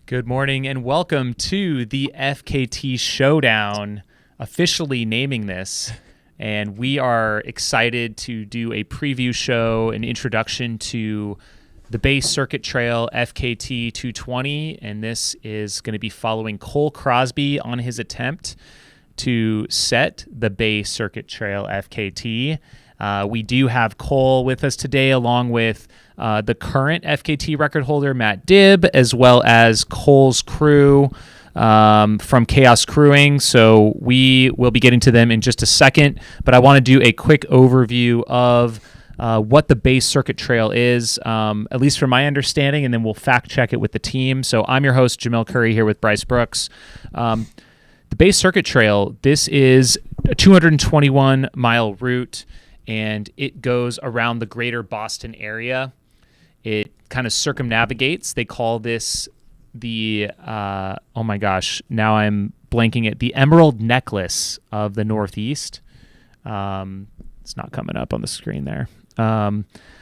Good morning and welcome to the FKT Showdown, officially naming this. And we are excited to do a preview show, an introduction to the Bay Circuit Trail FKT 220. And this is going to be following Cole Crosby on his attempt to set the Bay Circuit Trail FKT. We do have Cole with us today, along with the current FKT record holder, Matt Dibb, as well as Cole's crew from Chaos Crewing. So we will be getting to them in just a second, but I want to do a quick overview of what the Bay Circuit Trail is, at least from my understanding, and then we'll fact check it with the team. So I'm your host, Jamil Curry, here with Bryce Brooks. The Bay Circuit Trail, this is a 221-mile route, and it goes around the greater Boston area. It kind of circumnavigates. They call this the, oh my gosh, now I'm blanking it, the Emerald Necklace of the Northeast. It's not coming up on the screen there.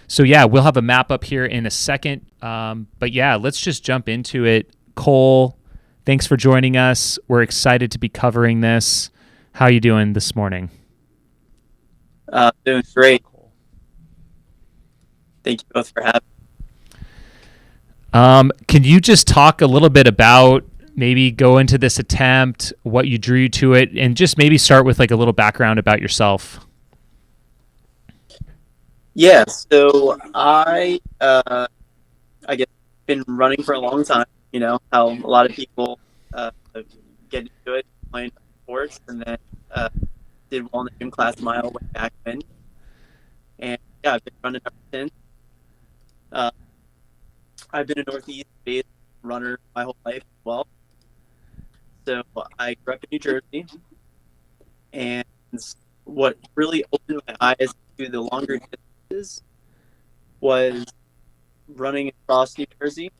So yeah, we'll have a map up here in a second. But yeah, let's just jump into it. Cole, thanks for joining us. We're excited to be covering this. How are you doing this morning? Doing great. Thank you both for having me. Can you just talk a little bit about, maybe go into this attempt, what you drew to it, and just maybe start with like a little background about yourself? Yeah, so I guess been running for a long time. You know how a lot of people get into it, playing sports, and then did well in the gym class mile way back then. And yeah, I've been running ever since. I've been a Northeast-based runner my whole life as well. So I grew up in New Jersey, and what really opened my eyes to the longer distances was running across New Jersey.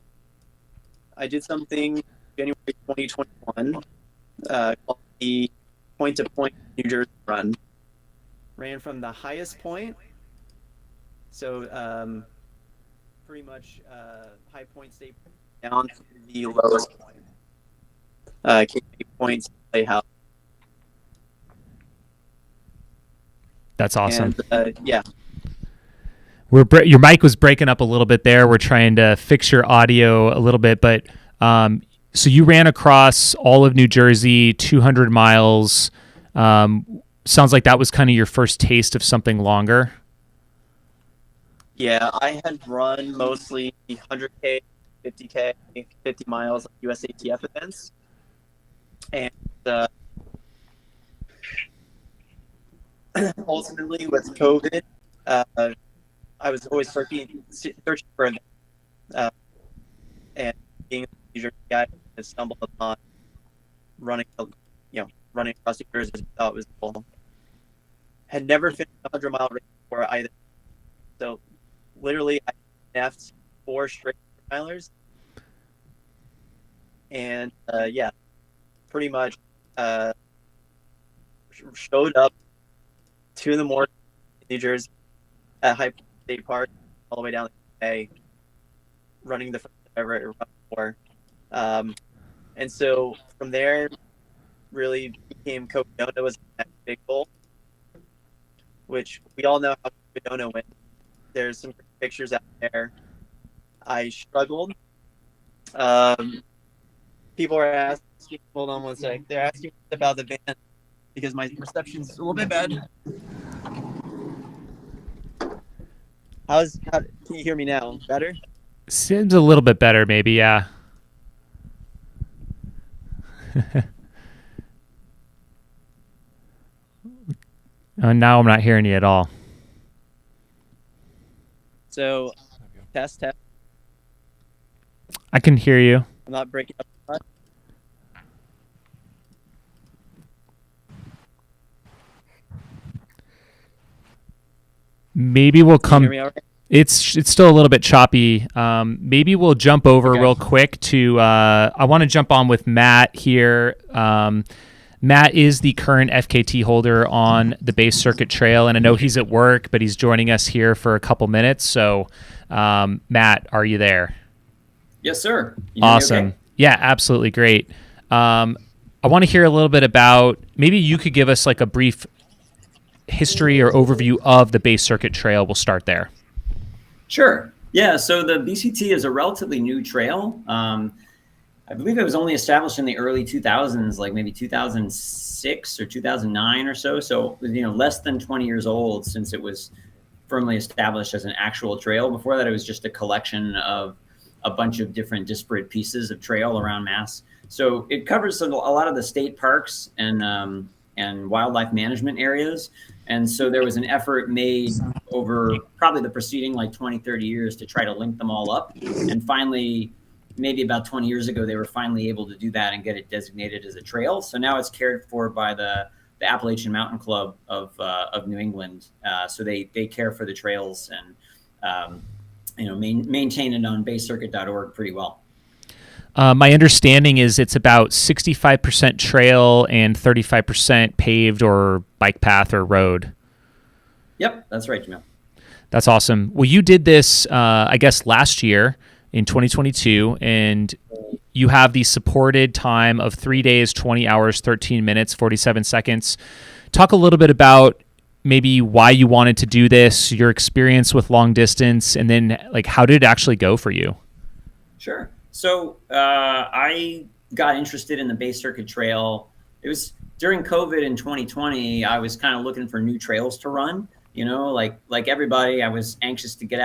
I did something January 2021 called the point-to-point New Jersey run. Ran from the highest point, so pretty much high point state down to the lowest point. KP points playhouse. That's awesome. And, yeah. Your mic was breaking up a little bit there. We're trying to fix your audio a little bit, but so you ran across all of New Jersey, 200 miles. Sounds like that was kind of your first taste of something longer. Yeah, I had run mostly 100K, 50K, 50 miles at USATF events. And ultimately with COVID, I was always searching for events. And being a New Jersey guy, I stumbled upon running across New Jersey. I thought it was cool. Had never finished a 100-mile race before either. So literally, I left 4 straight milers. And yeah, pretty much showed up 2 in the morning in New Jersey at High Point State Park, all the way down the bay, running the first ever run for. And so from there, really became Coconut was the next big goal, which we all know how Coconut went. There's some pictures out there. I struggled. People are asking, hold on one sec. They're asking about the van because my reception's a little bit bad. Can you hear me now? Better? Seems a little bit better, maybe, yeah. Now I'm not hearing you at all. So, test. I can hear you. I'm not breaking up much. Maybe we'll come. Can you hear me all right? It's still a little bit choppy. Maybe we'll jump over real quick to. I want to jump on with Matt here. Matt is the current FKT holder on the Bay Circuit Trail, and I know he's at work, but he's joining us here for a couple minutes. So, Matt, are you there? Yes, sir. Awesome. Yeah, absolutely great. I want to hear a little bit about, maybe you could give us like a brief history or overview of the Base Circuit Trail. We'll start there. Sure. Yeah. So the BCT is a relatively new trail. I believe it was only established in the early 2000s, like maybe 2006 or 2009 or so. So, less than 20 years old since it was firmly established as an actual trail. Before that, it was just a collection of a bunch of different disparate pieces of trail around Mass. So it covers a lot of the state parks and wildlife management areas. And so there was an effort made over probably the preceding like 20, 30 years to try to link them all up. And finally, maybe about 20 years ago, they were finally able to do that and get it designated as a trail. So now it's cared for by the Appalachian Mountain Club of New England. So they care for the trails and maintain it on basecircuit.org pretty well. My understanding is it's about 65% trail and 35% paved or bike path or road. Yep, that's right, Jamil. That's awesome. Well, you did this, I guess, last year in 2022, and you have the supported time of 3 days, 20 hours, 13 minutes, 47 seconds. Talk a little bit about maybe why you wanted to do this, your experience with long distance, and then like how did it actually go for you? Sure. So I got interested in the Base Circuit Trail. It was during COVID in 2020. I was kind of looking for new trails to run. Like everybody, I was anxious to get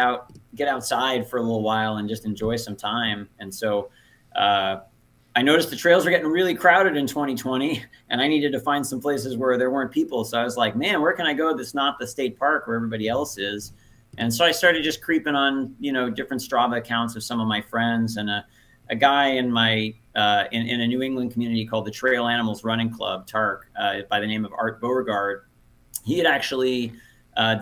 outside for a little while and just enjoy some time. And so I noticed the trails were getting really crowded in 2020, and I needed to find some places where there weren't people. So I was like, man, where can I go that's not the state park where everybody else is? And so I started just creeping on, different Strava accounts of some of my friends, and a guy in my in a New England community called the Trail Animals Running Club, TARC, by the name of Art Beauregard. He had actually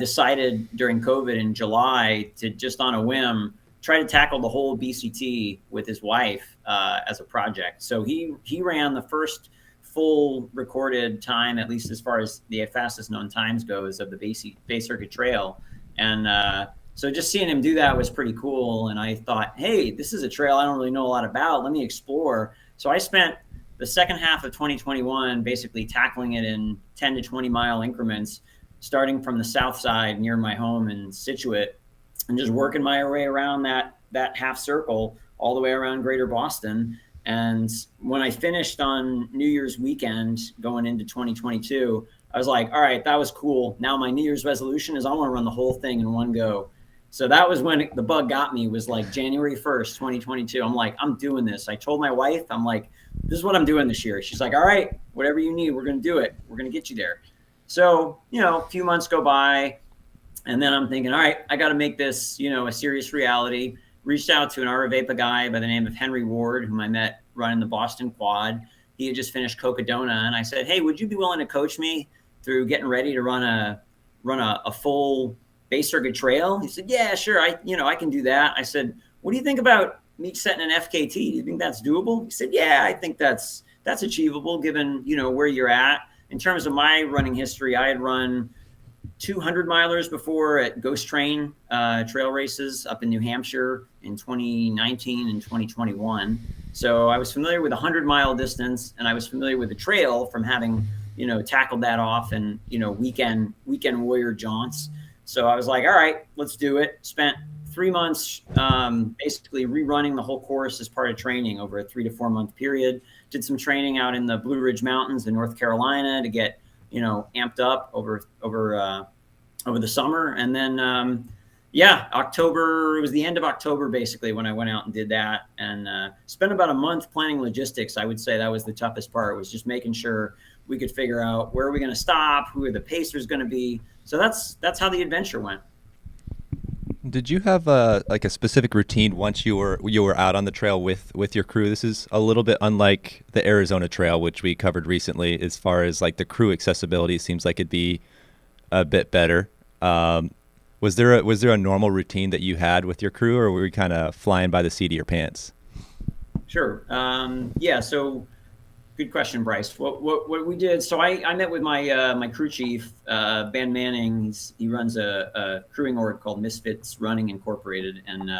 decided during COVID in July to just on a whim try to tackle the whole BCT with his wife as a project. So he ran the first full recorded time, at least as far as the fastest known times goes, of the Base Circuit Trail. And so just seeing him do that was pretty cool. And I thought, hey, this is a trail I don't really know a lot about. Let me explore. So I spent the second half of 2021 basically tackling it in 10 to 20 mile increments, starting from the south side near my home in Scituate, and just working my way around that half circle all the way around Greater Boston. And when I finished on New Year's weekend going into 2022, I was like, all right, that was cool. Now my New Year's resolution is I want to run the whole thing in one go. So that was when the bug got me, was like January 1st, 2022. I'm like, I'm doing this. I told my wife, I'm like, this is what I'm doing this year. She's like, all right, whatever you need, we're going to do it. We're going to get you there. So, a few months go by, and then I'm thinking, all right, I got to make this, a serious reality. Reached out to an Aravaipa guy by the name of Henry Ward, whom I met running the Boston Quad. He had just finished Cocodona, and I said, hey, would you be willing to coach me through getting ready to run a full Base Circuit Trail? He said, yeah, sure. I can do that. I said, what do you think about me setting an FKT? Do you think that's doable? He said, yeah, I think that's achievable given, where you're at. In terms of my running history, I had run 200 milers before at Ghost Train trail races up in New Hampshire in 2019 and 2021. So I was familiar with 100-mile distance, and I was familiar with the trail from having, tackled that off and, weekend warrior jaunts. So I was like, all right, let's do it. Spent 3 months basically rerunning the whole course as part of training over a 3 to 4 month period. Did some training out in the Blue Ridge Mountains in North Carolina to get, amped up over the summer. And then, October, it was the end of October, basically, when I went out and did that, and spent about a month planning logistics. I would say that was the toughest part, was just making sure we could figure out where are we going to stop, who are the pacers going to be. So that's how the adventure went. Did you have a specific routine once you were out on the trail with your crew? This is a little bit unlike the Arizona Trail, which we covered recently. As far as like the crew accessibility, seems like it'd be a bit better. Was there a normal routine that you had with your crew, or were you kind of flying by the seat of your pants? Sure. So good question, Bryce. What we did, so I met with my crew chief, Ben Manning. He runs a crewing org called Misfits Running Incorporated. And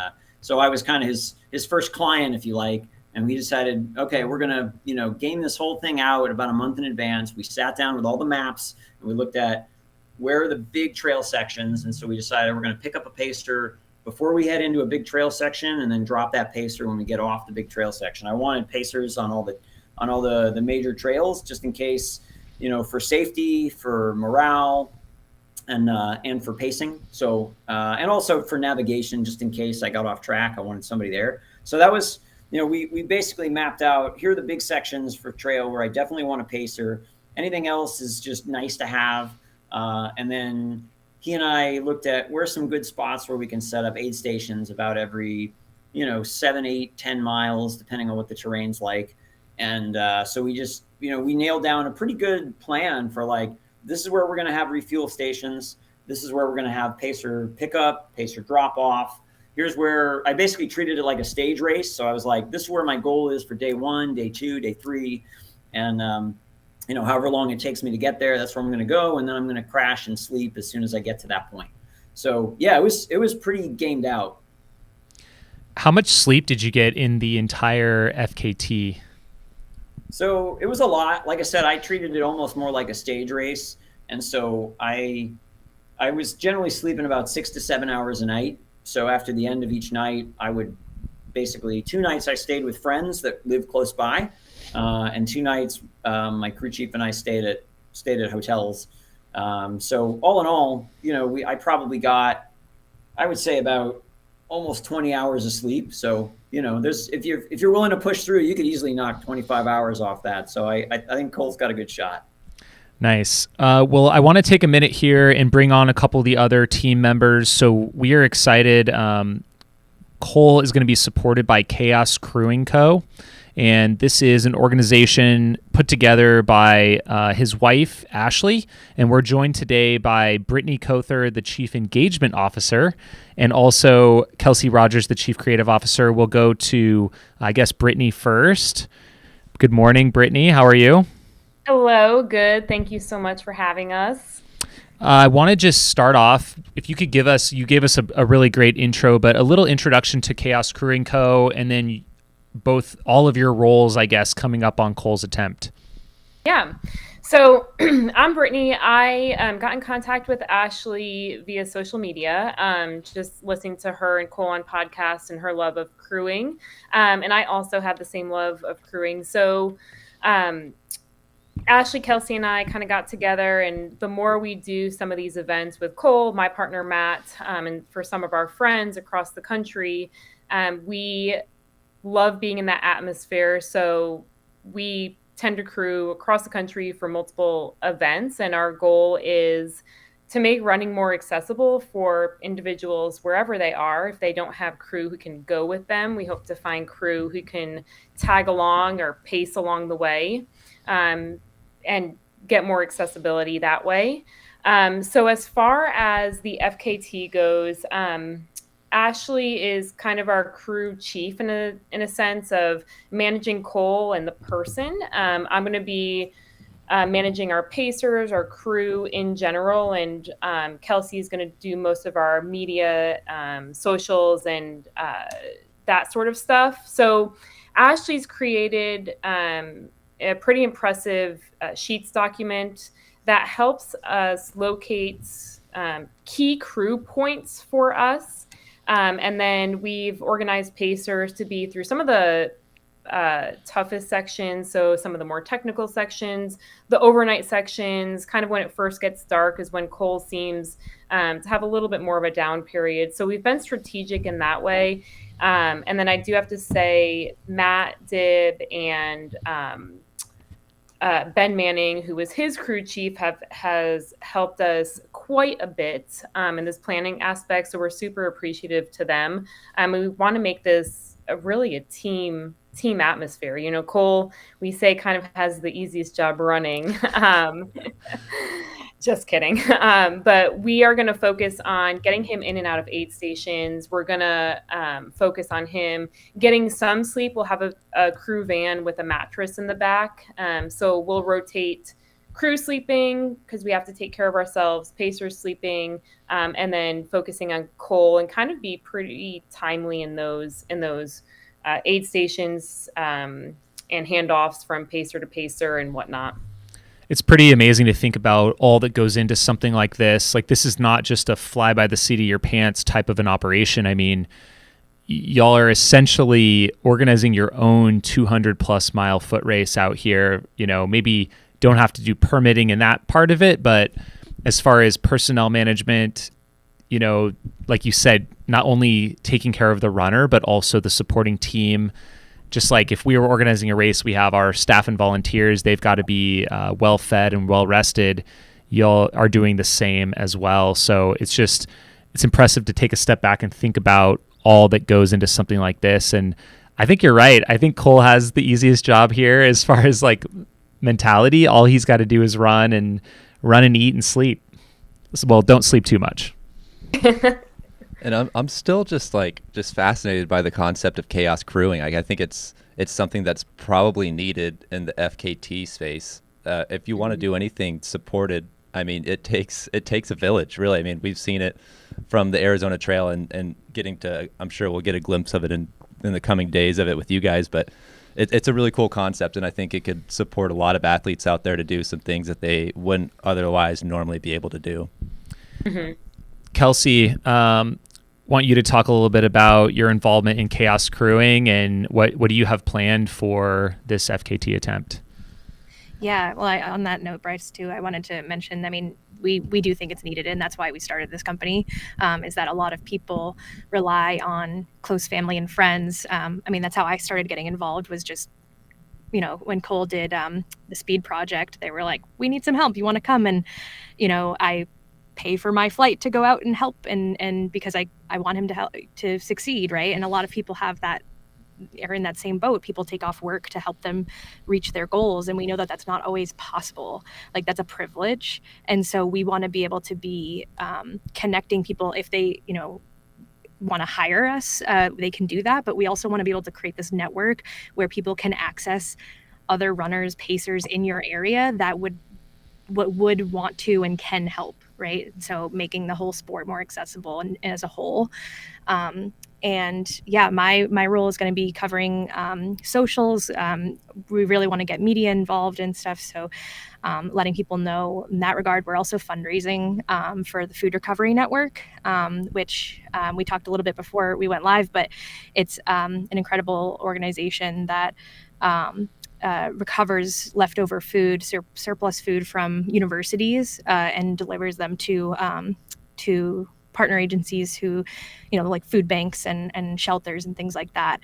so I was kind of his first client, if you like. And we decided, okay, we're going to, game this whole thing out about a month in advance. We sat down with all the maps and we looked at where are the big trail sections. And so we decided we're going to pick up a pacer before we head into a big trail section and then drop that pacer when we get off the big trail section. I wanted pacers on all the major trails, just in case, for safety, for morale, and for pacing. So, and also for navigation, just in case I got off track, I wanted somebody there. So that was, we basically mapped out, here are the big sections for trail where I definitely want a pacer. Anything else is just nice to have. And then he and I looked at where are some good spots where we can set up aid stations about every, 7, 8, 10 miles, depending on what the terrain's like. And so we just, we nailed down a pretty good plan for like, this is where we're going to have refuel stations. This is where we're going to have pacer pickup, pacer drop off. Here's where I basically treated it like a stage race. So I was like, this is where my goal is for day 1, day 2, day 3. And, however long it takes me to get there, that's where I'm going to go. And then I'm going to crash and sleep as soon as I get to that point. So yeah, it was pretty gamed out. How much sleep did you get in the entire FKT? So it was a lot. Like I said, I treated it almost more like a stage race. And so I was generally sleeping about 6 to 7 hours a night. So after the end of each night, I would basically 2 nights I stayed with friends that lived close by. And 2 nights, my crew chief and I stayed at hotels. So all in all, I probably got, I would say about almost 20 hours of sleep. So, if you're willing to push through, you could easily knock 25 hours off that. So I think Cole's got a good shot. Nice. Well, I want to take a minute here and bring on a couple of the other team members. So we are excited. Cole is going to be supported by Chaos Crewing Co. And this is an organization put together by his wife, Ashley. And we're joined today by Brittany Cother, the Chief Engagement Officer, and also Kelsey Rogers, the Chief Creative Officer. We'll go to, I guess, Brittany first. Good morning, Brittany. How are you? Hello. Good. Thank you so much for having us. I want to just start off, if you could give us, you gave us a really great intro, but a little introduction to Chaos Crewing Co. and then all of your roles, I guess, coming up on Cole's attempt. Yeah. So I'm Brittany. I got in contact with Ashley via social media, just listening to her and Cole on podcasts and her love of crewing. And I also have the same love of crewing. So Ashley, Kelsey, and I kind of got together, and the more we do some of these events with Cole, my partner Matt, and for some of our friends across the country, we love being in that atmosphere. So we tend to crew across the country for multiple events, and our goal is to make running more accessible for individuals wherever they are. If they don't have crew who can go with them, we hope to find crew who can tag along or pace along the way, and get more accessibility that way. So as far as the FKT goes, Ashley is kind of our crew chief in a sense of managing Cole and the person. I'm going to be managing our pacers, our crew in general, and Kelsey is going to do most of our media, socials, and that sort of stuff. So Ashley's created a pretty impressive Sheets document that helps us locate key crew points for us. And then we've organized pacers to be through some of the toughest sections. So some of the more technical sections, the overnight sections, kind of when it first gets dark is when Cole seems to have a little bit more of a down period. So we've been strategic in that way. And then I do have to say Matt Dibb and Ben Manning, who was his crew chief, has helped us quite a bit in this planning aspect. So we're super appreciative to them. We want to make this really a team atmosphere. Cole, we say, kind of has the easiest job running. Just kidding. But we are going to focus on getting him in and out of aid stations. We're going to focus on him getting some sleep. We'll have a crew van with a mattress in the back. So we'll rotate crew sleeping because we have to take care of ourselves, pacers sleeping, and then focusing on Cole and kind of be pretty timely in those aid stations and handoffs from pacer to pacer and whatnot. It's pretty amazing to think about all that goes into something like this. Like, this is not just a fly by the seat of your pants type of an operation. I mean, y'all are essentially organizing your own 200 plus mile foot race out here. You know, maybe don't have to do permitting in that part of it, but as far as personnel management, you know, like you said, not only taking care of the runner, but also the supporting team. Just like if we were organizing a race, we have our staff and volunteers. They've got to be well fed and well rested. Y'all are doing the same as well. So it's impressive to take a step back and think about all that goes into something like this. And I think you're right. I think Cole has the easiest job here as far as like mentality. All he's got to do is run and eat and sleep. Well, don't sleep too much. And I'm still just fascinated by the concept of chaos crewing. I think it's something that's probably needed in the FKT space. If you want to do anything supported, I mean, it takes a village, really. I mean, we've seen it from the Arizona Trail and getting to, I'm sure we'll get a glimpse of it in the coming days of it with you guys, but it's a really cool concept, and I think it could support a lot of athletes out there to do some things that they wouldn't otherwise normally be able to do. Mm-hmm. Kelsey, want you to talk a little bit about your involvement in chaos crewing and what do you have planned for this FKT attempt? Yeah, well, on that note, Bryce, too, I wanted to mention, I mean, we do think it's needed, and that's why we started this company, is that a lot of people rely on close family and friends. I mean, that's how I started getting involved, was just, you know, when Cole did the speed project, they were like, we need some help. You want to come? And, you know, I pay for my flight to go out and help, and because I want him to help to succeed, right? And a lot of people have that, are in that same boat. People take off work to help them reach their goals, and we know that that's not always possible. Like, that's a privilege, and so we want to be able to be connecting people. If they, you know, want to hire us, they can do that, but we also want to be able to create this network where people can access other runners, pacers in your area that would want to and can help, right? So making the whole sport more accessible and as a whole. And yeah, my role is going to be covering socials. We really want to get media involved and stuff. So letting people know in that regard. We're also fundraising for the Food Recovery Network, which we talked a little bit before we went live, but it's an incredible organization that recovers leftover food, surplus food from universities, and delivers them to partner agencies who, you know, like food banks and shelters and things like that,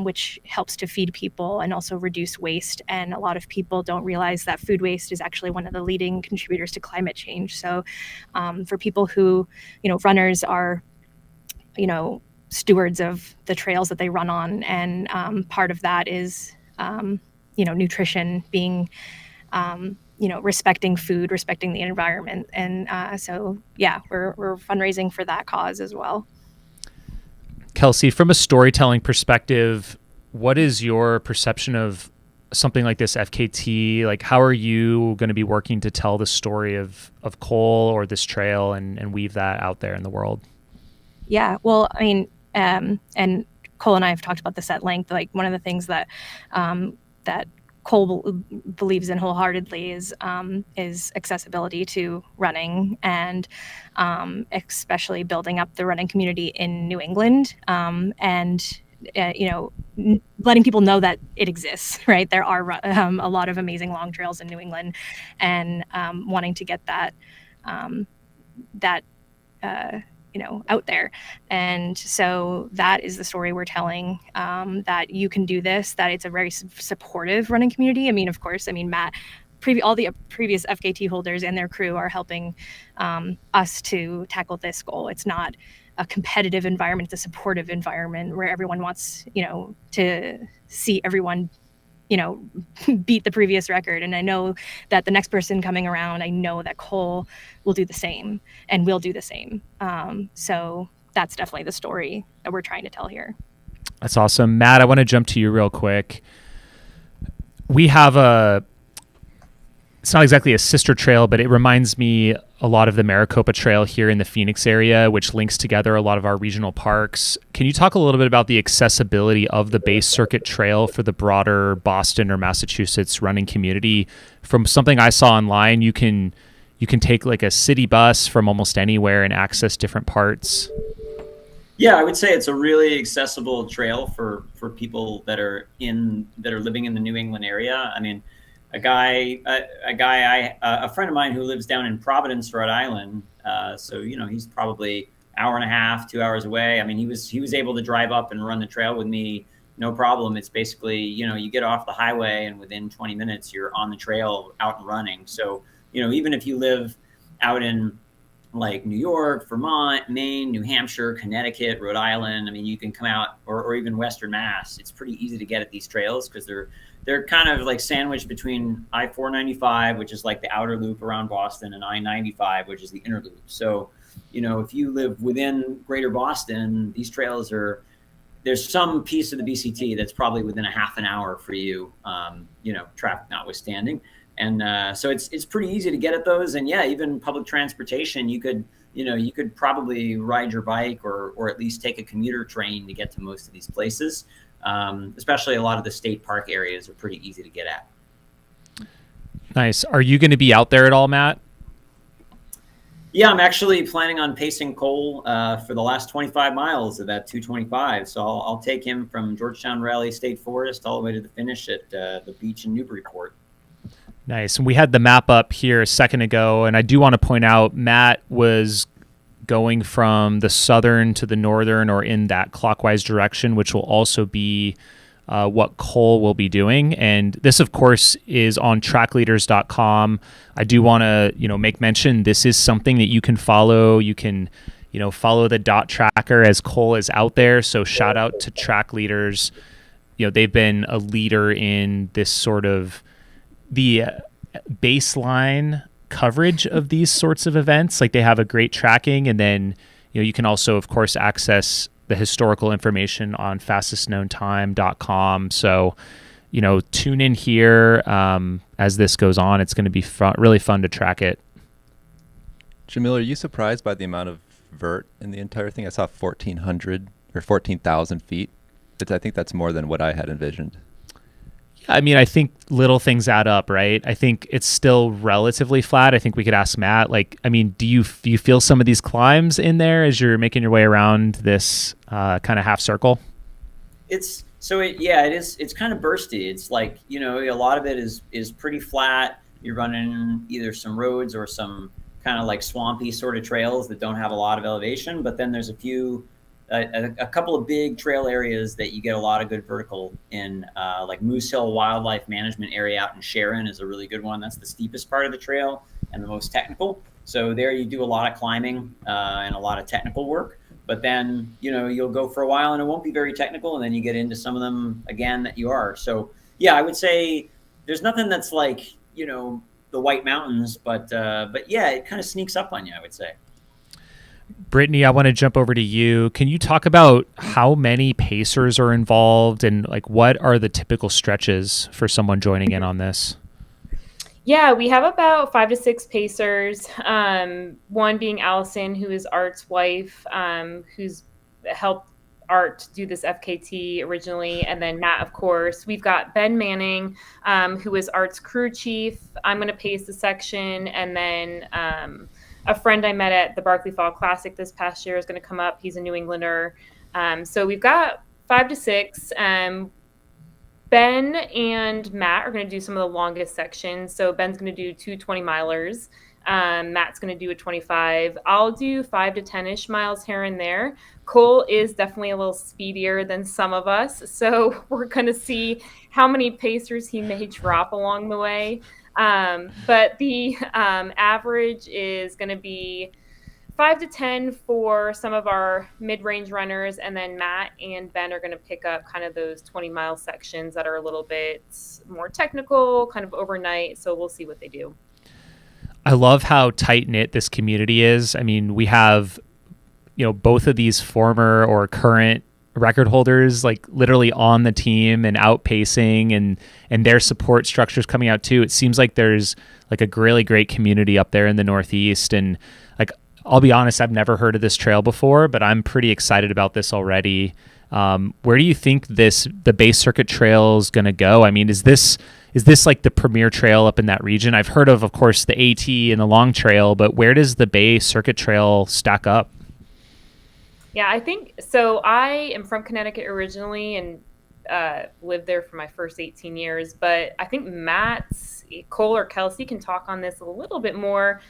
which helps to feed people and also reduce waste. And a lot of people don't realize that food waste is actually one of the leading contributors to climate change. So for people who, you know, runners are, you know, stewards of the trails that they run on. And part of that is, you know, nutrition, being, you know, respecting food, respecting the environment. And so, yeah, we're fundraising for that cause as well. Kelsey, from a storytelling perspective, what is your perception of something like this FKT? Like, how are you going to be working to tell the story of Cole or this trail and weave that out there in the world? Yeah, well, I mean, and Cole and I have talked about this at length. Like, one of the things that that Cole believes in wholeheartedly is accessibility to running, and especially building up the running community in New England, and you know, letting people know that it exists. Right, there are a lot of amazing long trails in New England, and wanting to get that you know, out there. And so that is the story we're telling, that you can do this, that it's a very supportive running community. I mean, of course, I mean, Matt, all the previous FKT holders and their crew are helping us to tackle this goal. It's not a competitive environment, it's a supportive environment where everyone wants, you know, to see everyone, you know, beat the previous record. And I know that the next person coming around, I know that Cole will do the same and will do the same. So that's definitely the story that we're trying to tell here. That's awesome. Matt, I want to jump to you real quick. We have it's not exactly a sister trail, but it reminds me a lot of the Maricopa Trail here in the Phoenix area, which links together a lot of our regional parks. Can you talk a little bit about the accessibility of the base circuit trail for the broader Boston or Massachusetts running community? From something I saw online, you can take like a city bus from almost anywhere and access different parts. Yeah, I would say it's a really accessible trail for people that are living in the New England area. I mean, a friend of mine who lives down in Providence, Rhode Island. So, you know, he's probably hour and a half, 2 hours away. I mean, he was able to drive up and run the trail with me, no problem. It's basically, you know, you get off the highway and within 20 minutes you're on the trail out and running. So, you know, even if you live out in like New York, Vermont, Maine, New Hampshire, Connecticut, Rhode Island, I mean, you can come out, or even Western Mass. It's pretty easy to get at these trails because they're kind of like sandwiched between I-495, which is like the outer loop around Boston, and I-95, which is the inner loop. So, you know, if you live within greater Boston, these trails there's some piece of the BCT that's probably within a half an hour for you, you know, traffic notwithstanding. And so it's pretty easy to get at those. And yeah, even public transportation, you could probably ride your bike or at least take a commuter train to get to most of these places. Especially a lot of the state park areas are pretty easy to get at. Nice. Are you going to be out there at all, Matt? Yeah, I'm actually planning on pacing Cole for the last 25 miles of that 225. So I'll take him from Georgetown Raleigh State Forest all the way to the finish at the beach in Newburyport. Nice. And we had the map up here a second ago, and I do want to point out Matt was going from the southern to the northern, or in that clockwise direction, which will also be what Cole will be doing. And this, of course, is on trackleaders.com. I do want to, make mention this is something that you can follow. You can, follow the dot tracker as Cole is out there. So shout out to Track Leaders. They've been a leader in this sort of the baseline coverage of these sorts of events. Like, they have a great tracking, and then you can also, of course, access the historical information on fastestknowntime.com. So tune in here as this goes on. It's going to be really fun to track it. Jamil, are you surprised by the amount of vert in the entire thing? I saw 1,400 or 14,000 feet. I think that's more than what I had envisioned. I mean, I think little things add up, right? I think it's still relatively flat. I think we could ask Matt, do you feel some of these climbs in there as you're making your way around this kind of half circle? It is. It's kind of bursty. It's like, a lot of it is pretty flat. You're running either some roads or some kind of like swampy sort of trails that don't have a lot of elevation. But then there's a couple of big trail areas that you get a lot of good vertical in, like Moose Hill Wildlife Management Area out in Sharon is a really good one. That's the steepest part of the trail and the most technical. So there you do a lot of climbing and a lot of technical work. But then, you'll go for a while and it won't be very technical. And then you get into some of them again that you are. So yeah, I would say there's nothing that's like, the White Mountains, but yeah, it kind of sneaks up on you, I would say. Brittany, I want to jump over to you. Can you talk about how many pacers are involved and what are the typical stretches for someone joining in on this? Yeah, we have about 5 to 6 pacers. One being Allison, who is Art's wife, who's helped Art do this FKT originally, and then Matt, of course. We've got Ben Manning, who is Art's crew chief. I'm going to pace the section, and then a friend I met at the Barkley Fall Classic this past year is going to come up. He's a New Englander. So we've got 5 to 6. Ben and Matt are going to do some of the longest sections. So Ben's going to do 2 20-milers. Matt's going to do a 25. I'll do 5 to 10-ish miles here and there. Cole is definitely a little speedier than some of us. So we're going to see how many pacers he may drop along the way. But the average is going to be 5 to 10 for some of our mid-range runners, and then Matt and Ben are going to pick up kind of those 20-mile sections that are a little bit more technical, kind of overnight. So we'll see what they do. I love how tight-knit this community is. I mean, we have, both of these former or current record holders like literally on the team and outpacing, and their support structures coming out too. It seems like there's like a really great community up there in the Northeast. And like, I'll be honest, I've never heard of this trail before, but I'm pretty excited about this already. Where do you think the base circuit trail is going to go? I mean, is this like the premier trail up in that region? I've heard of course, the AT and the long trail, but where does the Bay Circuit Trail stack up? Yeah, I think so. I am from Connecticut originally and lived there for my first 18 years. But I think Cole or Kelsey can talk on this a little bit more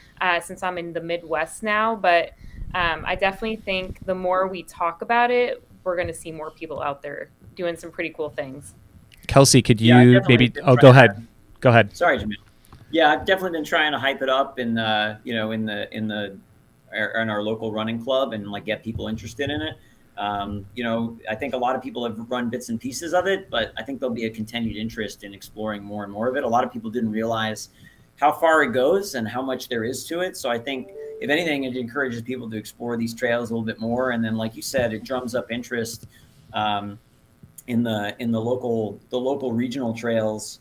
since I'm in the Midwest now. But I definitely think the more we talk about it, we're going to see more people out there doing some pretty cool things. Kelsey, could you maybe? Oh, go ahead. Go ahead. Sorry, Jamil. Yeah, I've definitely been trying to hype it up in our local running club and like get people interested in it. I think a lot of people have run bits and pieces of it, but I think there'll be a continued interest in exploring more and more of it. A lot of people didn't realize how far it goes and how much there is to it. So I think if anything, it encourages people to explore these trails a little bit more. And then, like you said, it drums up interest in the local regional trails.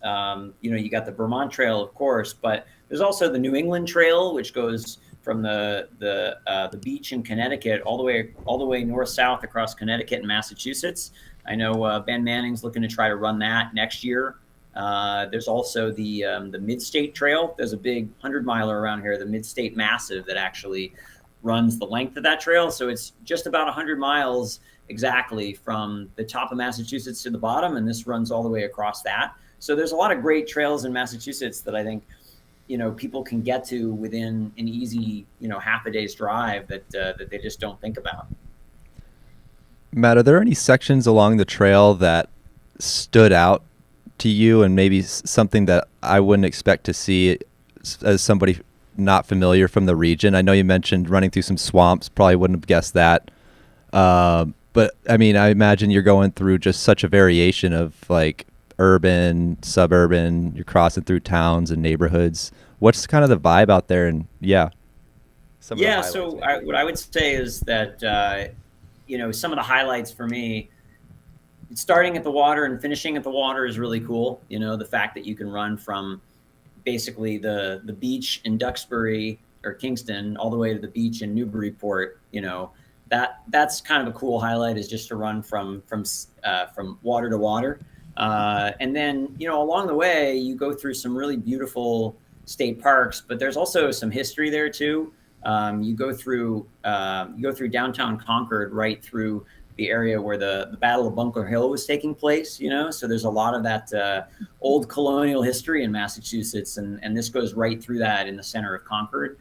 You got the Vermont Trail, of course, but there's also the New England Trail, which goes from the beach in Connecticut all the way north south across Connecticut and Massachusetts. I know Ben Manning's looking to try to run that next year. There's also the Mid-State Trail. There's a big 100-miler around here, the Mid-State Massive, that actually runs the length of that trail. So it's just about 100 miles exactly from the top of Massachusetts to the bottom, and this runs all the way across that. So there's a lot of great trails in Massachusetts that I think people can get to within an easy half a day's drive that they just don't think about. Matt, are there any sections along the trail that stood out to you and maybe something that I wouldn't expect to see as somebody not familiar from the region? I know you mentioned running through some swamps, probably wouldn't have guessed that. But I mean, I imagine you're going through just such a variation of like urban, suburban, you're crossing through towns and neighborhoods. What's kind of the vibe out there? And so what I would say is that some of the highlights for me, starting at the water and finishing at the water is really cool. The fact that you can run from basically the beach in Duxbury or Kingston all the way to the beach in Newburyport. That's kind of a cool highlight, is just to run from water to water. And then, along the way, you go through some really beautiful state parks, but there's also some history there too. You go through downtown Concord, right through the area where the Battle of Bunker Hill was taking place, so there's a lot of that old colonial history in Massachusetts, and this goes right through that in the center of Concord.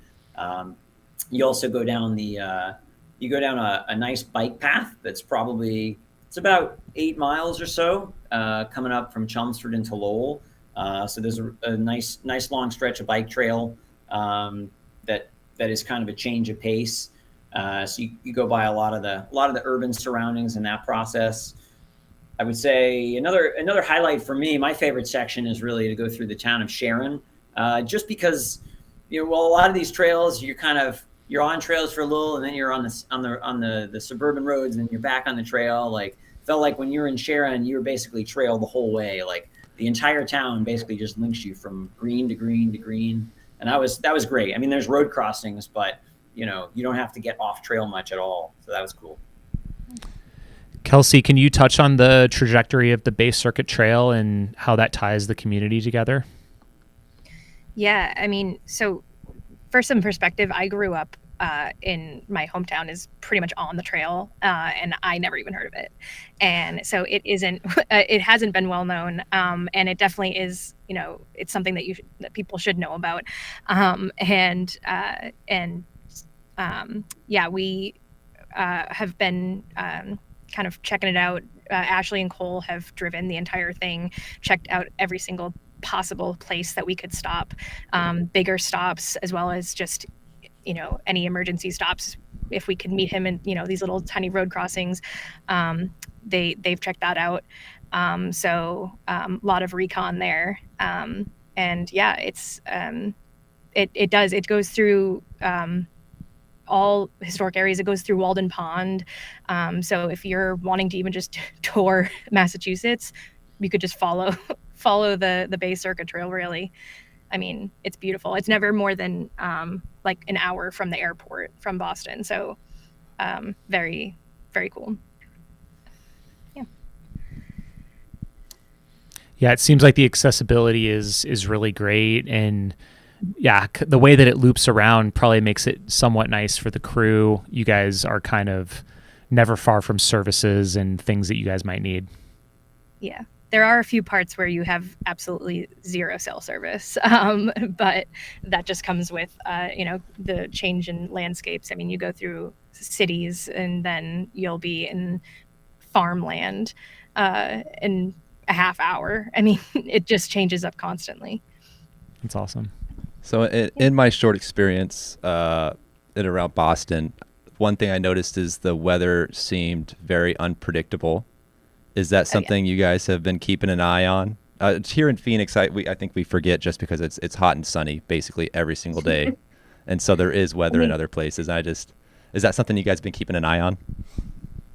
You also go down a nice bike path that's it's about 8 miles or so, coming up from Chelmsford into Lowell. So there's a nice long stretch of bike trail that is kind of a change of pace. So you go by a lot of the urban surroundings in that process. I would say another highlight for me, my favorite section, is really to go through the town of Sharon, just because a lot of these trails you're on trails for a little, and then you're on the suburban roads, and then you're back on the trail. Like, felt like when you're in Sharon, you were basically trail the whole way. Like, the entire town basically just links you from green to green to green, and that was great. I mean, there's road crossings, but you don't have to get off trail much at all, so that was cool. Kelsey, can you touch on the trajectory of the Base Circuit Trail and how that ties the community together? Yeah, I mean, so for some perspective, I grew up in my hometown is pretty much on the trail, and I never even heard of it. And so it hasn't been well known, and it definitely is, it's something that people should know about. We have been kind of checking it out. Ashley and Cole have driven the entire thing, checked out every single possible place that we could stop, bigger stops, as well as just any emergency stops if we could meet him in these little tiny road crossings. They've checked that out, so a lot of recon there, and yeah, it goes through all historic areas. It goes through Walden Pond. So if you're wanting to even just tour Massachusetts, you could just follow the Bay Circuit Trail, really. I mean, it's beautiful. It's never more than like an hour from the airport from Boston. So very, very cool. Yeah, it seems like the accessibility is really great, and yeah, the way that it loops around probably makes it somewhat nice for the crew. You guys are kind of never far from services and things that you guys might need. Yeah, there are a few parts where you have absolutely zero cell service, but that just comes with the change in landscapes. I mean, you go through cities and then you'll be in farmland in a half hour. I mean, it just changes up constantly. That's awesome. So in my short experience in around Boston, one thing I noticed is the weather seemed very unpredictable. Is that something you guys have been keeping an eye on? Here in Phoenix, I think we forget just because it's hot and sunny basically every single day, and so there is weather in other places. Is that something you guys have been keeping an eye on?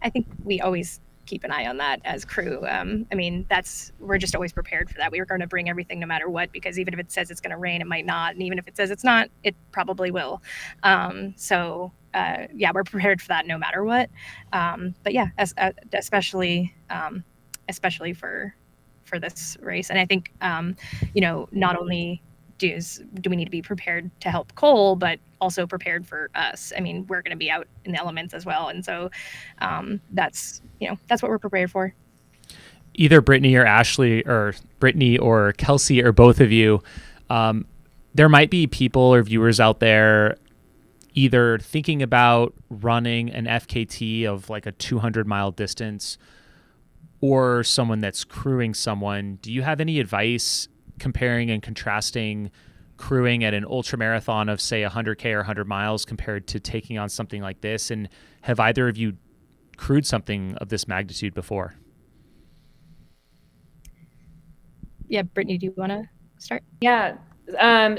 I think we always keep an eye on that as crew. I mean, we're just always prepared for that. We were going to bring everything no matter what, because even if it says it's going to rain, it might not. And even if it says it's not, it probably will. So we're prepared for that no matter what. But yeah, especially for this race. And I think, not only do we need to be prepared to help Cole, but also prepared for us. I mean, we're going to be out in the elements as well. And so that's what we're prepared for. Either Brittany or Ashley, or Brittany or Kelsey, or both of you, there might be people or viewers out there either thinking about running an FKT of like a 200-mile distance, or someone that's crewing someone. Do you have any advice comparing and contrasting crewing at an ultra marathon of, say, 100K or 100 miles compared to taking on something like this? And have either of you crewed something of this magnitude before? Yeah, Brittany, do you want to start? Yeah.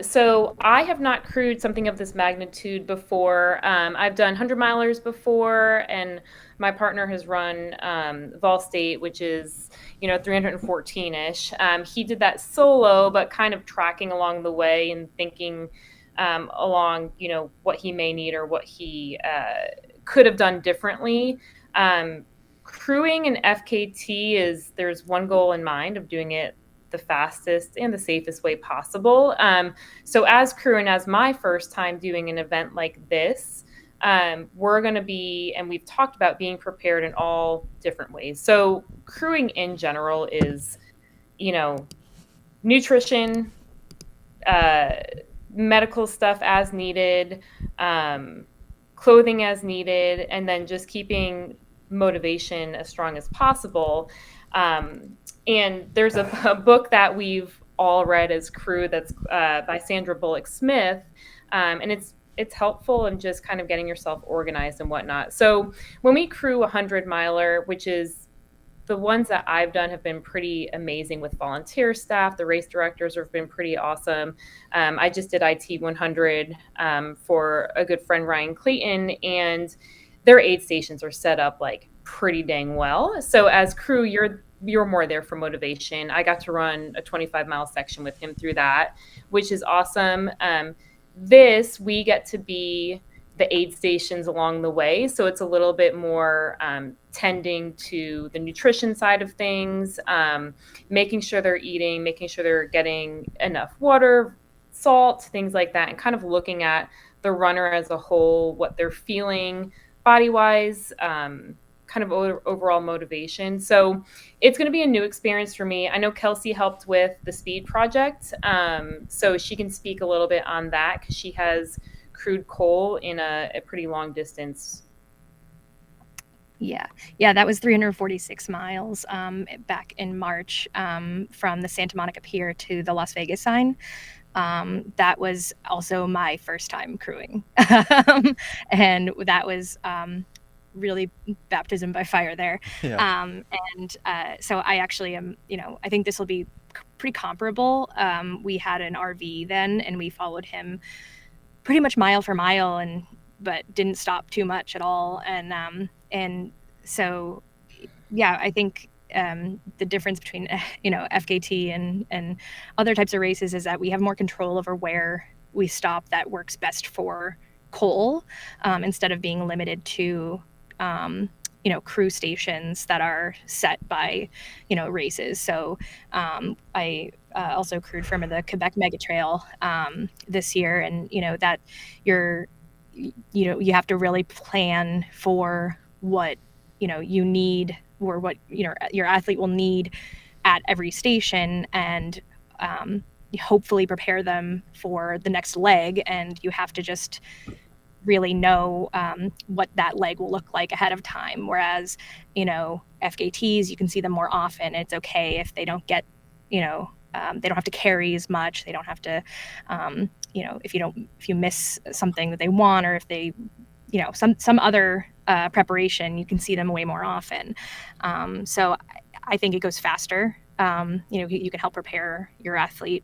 So I have not crewed something of this magnitude before. I've done 100 milers before, and my partner has run Vol State, which is 314-ish. He did that solo, but kind of tracking along the way and thinking along what he may need or what he could have done differently. Crewing an FKT there's one goal in mind of doing it the fastest and the safest way possible. So as crew, and as my first time doing an event like this, we're going to be, and we've talked about being prepared in all different ways. So crewing in general is, nutrition, medical stuff as needed, clothing as needed, and then just keeping motivation as strong as possible. And there's a book that we've all read as crew that's by Sandra Bullock Smith, and it's helpful in just kind of getting yourself organized and whatnot. So when we crew a 100-miler, which is the ones that I've done have been pretty amazing with volunteer staff. The race directors have been pretty awesome. I just did IT 100 for a good friend, Ryan Clayton, and their aid stations are set up like pretty dang well. So as crew, you're more there for motivation. I got to run a 25-mile section with him through that, which is awesome. We get to be the aid stations along the way. So it's a little bit more tending to the nutrition side of things, making sure they're eating, making sure they're getting enough water, salt, things like that, and kind of looking at the runner as a whole, what they're feeling body-wise, kind of overall motivation. So it's going to be a new experience for me. I know Kelsey helped with the speed project. So she can speak a little bit on that because she has crewed Cole in a pretty long distance. Yeah, that was 346 miles back in March from the Santa Monica Pier to the Las Vegas sign. That was also my first time crewing. And that was really baptism by fire there. Yeah. So I actually am, I think this will be pretty comparable. We had an RV then, and we followed him pretty much mile for mile, and but didn't stop too much at all. And so, yeah, I think the difference between FKT and other types of races is that we have more control over where we stop that works best for Cole, instead of being limited to crew stations that are set by races. So I also crewed from the Quebec Mega Trail this year, and that you have to really plan for what you need, or what your athlete will need at every station, and hopefully prepare them for the next leg. And you have to just really know what that leg will look like ahead of time. Whereas FKTs, you can see them more often. It's okay if they don't get they don't have to carry as much. They don't have to if you miss something that they want, or if they some other preparation, you can see them way more often. So I think it goes faster. You can help prepare your athlete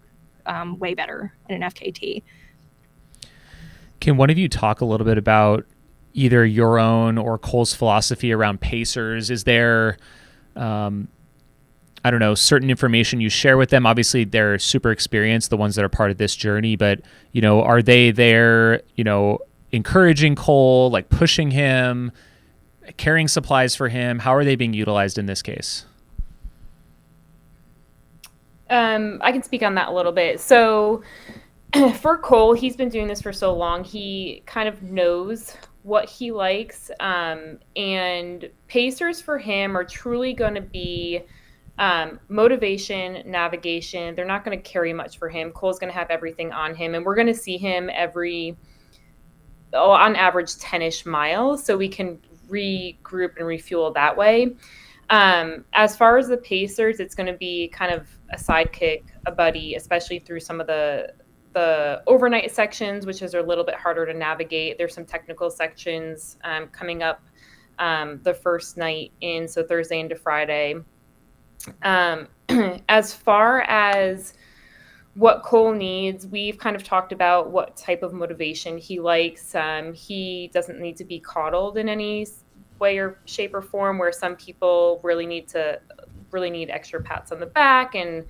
way better in an FKT. Can one of you talk a little bit about either your own or Cole's philosophy around pacers? Is there, certain information you share with them? Obviously, they're super experienced, the ones that are part of this journey, but, are they there, encouraging Cole, like pushing him, carrying supplies for him? How are they being utilized in this case? I can speak on that a little bit. So for Cole, he's been doing this for so long. He kind of knows what he likes. And pacers for him are truly going to be motivation, navigation. They're not going to carry much for him. Cole's going to have everything on him. And we're going to see him on average 10-ish miles. So we can regroup and refuel that way. As far as the pacers, it's going to be kind of a sidekick, a buddy, especially through some of the overnight sections, which is a little bit harder to navigate. There's some technical sections coming up the first night in, so Thursday into Friday. As far as what Cole needs, we've kind of talked about what type of motivation he likes. He doesn't need to be coddled in any way or shape or form, where some people really need extra pats on the back, and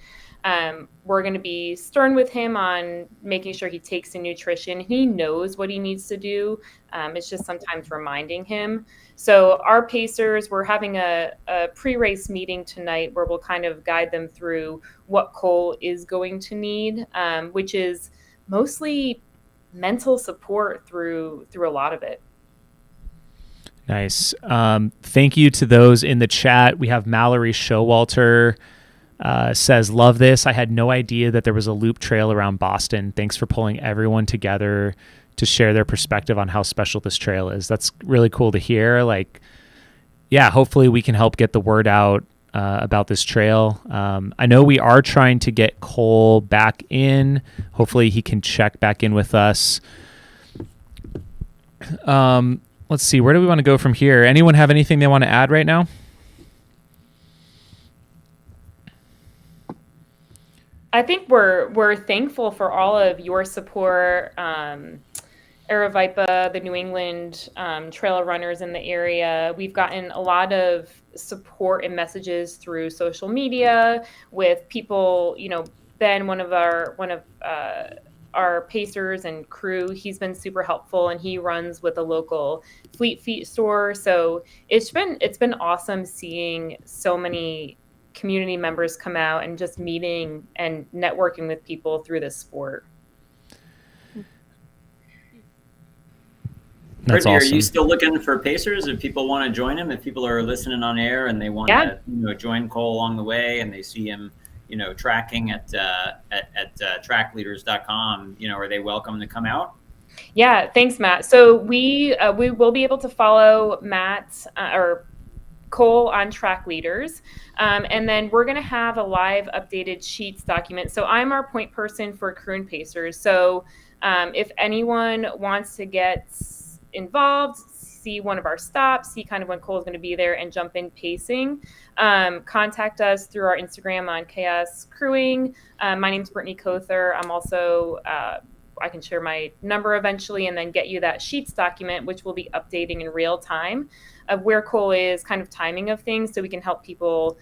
we're going to be stern with him on making sure he takes in nutrition. He knows what he needs to do. It's just sometimes reminding him. So our pacers, we're having a pre-race meeting tonight where we'll kind of guide them through what Cole is going to need, which is mostly mental support through a lot of it. Nice. Thank you to those in the chat. We have Mallory Showalter says, love this. I had no idea that there was a loop trail around Boston. Thanks for pulling everyone together to share their perspective on how special this trail is. That's really cool to hear. Hopefully we can help get the word out about this trail. I know we are trying to get Cole back in. Hopefully he can check back in with us. Let's see, where do we want to go from here? Anyone have anything they want to add right now? I think we're thankful for all of your support. Aravaipa, the New England trail runners in the area. We've gotten a lot of support and messages through social media with people. Ben, one of our pacers and crew, he's been super helpful, and he runs with a local Fleet Feet store. So it's been awesome seeing so many community members come out and just meeting and networking with people through this sport. That's Brittany, awesome. Are you still looking for pacers? If people want to join him, if people are listening on air and they want to join Cole along the way, and they see him tracking at trackleaders.com, are they welcome to come out? Yeah, thanks, Matt. So we will be able to follow Matt or Cole on Track Leaders, and then we're going to have a live updated Sheets document. So I'm our point person for crew and pacers. So if anyone wants to get involved, see one of our stops, see kind of when Cole's going to be there, and jump in pacing, contact us through our Instagram on Chaos Crewing. My name's Brittany Kother. I'm also I can share my number eventually and then get you that Sheets document, which will be updating in real time of where Cole is, kind of timing of things, so we can help people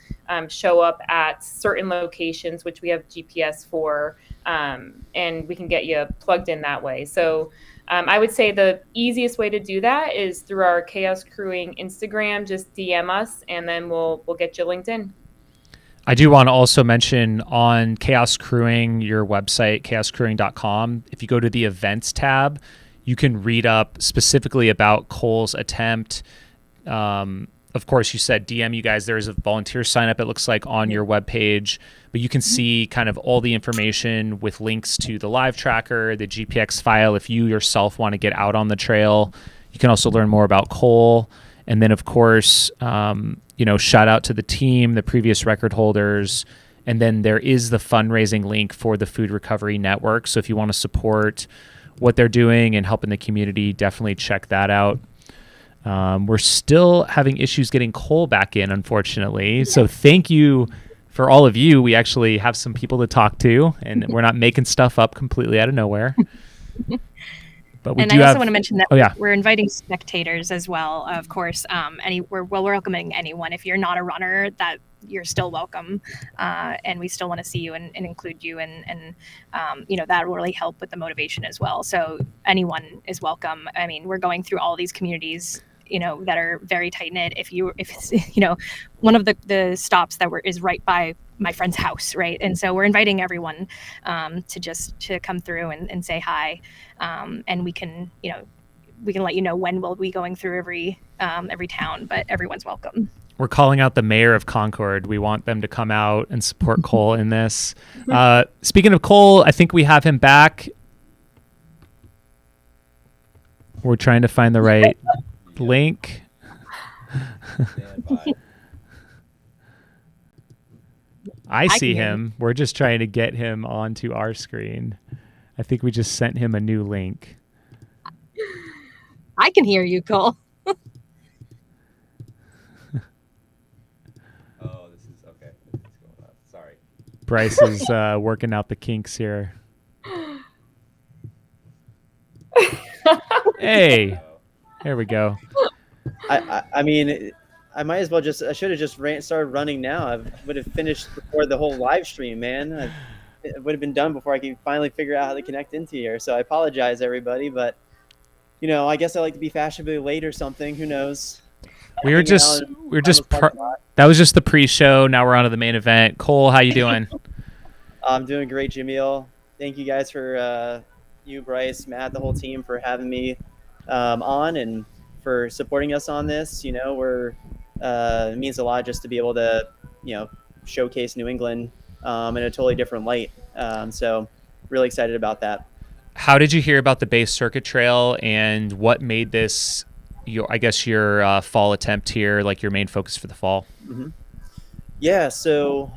show up at certain locations, which we have GPS for, and we can get you plugged in that way. So I would say the easiest way to do that is through our Chaos Crewing Instagram. Just DM us, and then we'll get you linked in. I do want to also mention on Chaos Crewing, your website, chaoscrewing.com, if you go to the events tab, you can read up specifically about Cole's attempt. Of course, you said DM you guys. There is a volunteer sign up, it looks like, on your webpage, but you can see kind of all the information with links to the live tracker, the GPX file. If you yourself want to get out on the trail, you can also learn more about Cole. And then, of course, shout out to the team, the previous record holders. And then there is the fundraising link for the Food Recovery Network. So if you want to support what they're doing and helping the community, definitely check that out. We're still having issues getting Cole back in, unfortunately. So thank you for all of you. We actually have some people to talk to, and we're not making stuff up completely out of nowhere. But we I also want to mention that yeah. we're inviting spectators as well. Of course, we're welcoming anyone. If you're not a runner, that you're still welcome, and we still want to see you and include you, and that will really help with the motivation as well. So anyone is welcome. I mean, we're going through all these communities, that are very tight knit. If it's one of the stops that is right by my friend's house, right? And so we're inviting everyone to come through and say hi, and we can let you know when we'll be going through every town, but everyone's welcome. We're calling out the mayor of Concord. We want them to come out and support Cole in this. Speaking of Cole, I think we have him back. We're trying to find the right link. I see him. We're just trying to get him onto our screen. I think we just sent him a new link. I can hear you, Cole. Oh, this is okay. What's going on? Sorry. Bryce is working out the kinks here. Hey, there we go. I mean, I might as well I should have just started running now. I would have finished before the whole live stream, man. It would have been done before I could finally figure out how to connect into here. So I apologize, everybody, but I guess I like to be fashionably late or something. Who knows? That was just the pre-show. Now we're on to the main event. Cole, how you doing? I'm doing great, Jamil. Thank you guys for you, Bryce, Matt, the whole team for having me on and for supporting us on this. It means a lot just to be able to, showcase New England in a totally different light. So really excited about that. How did you hear about the base circuit trail, and what made this your fall attempt here, like your main focus for the fall? Mm-hmm. Yeah. So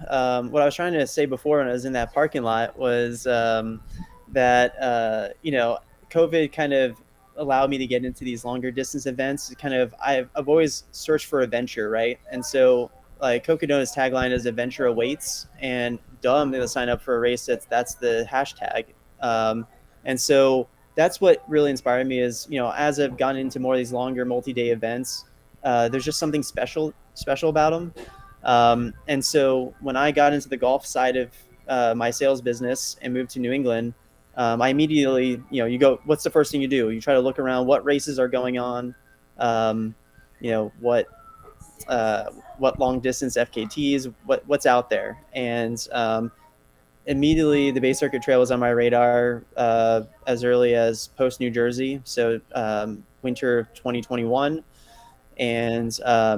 what I was trying to say before when I was in that parking lot was that COVID kind of allowed me to get into these longer distance events. I've always searched for adventure, right? And so like Cocodona's tagline is "Adventure awaits," and I'm going to sign up for a race that's the hashtag. And so that's what really inspired me is, as I've gotten into more of these longer multi-day events, there's just something special about them. And so when I got into the golf side of my sales business and moved to New England, I immediately, you go, what's the first thing you do? You try to look around what races are going on, what long distance FKTs, what's out there. And immediately the Bay Circuit Trail was on my radar as early as post New Jersey. So winter of 2021. And I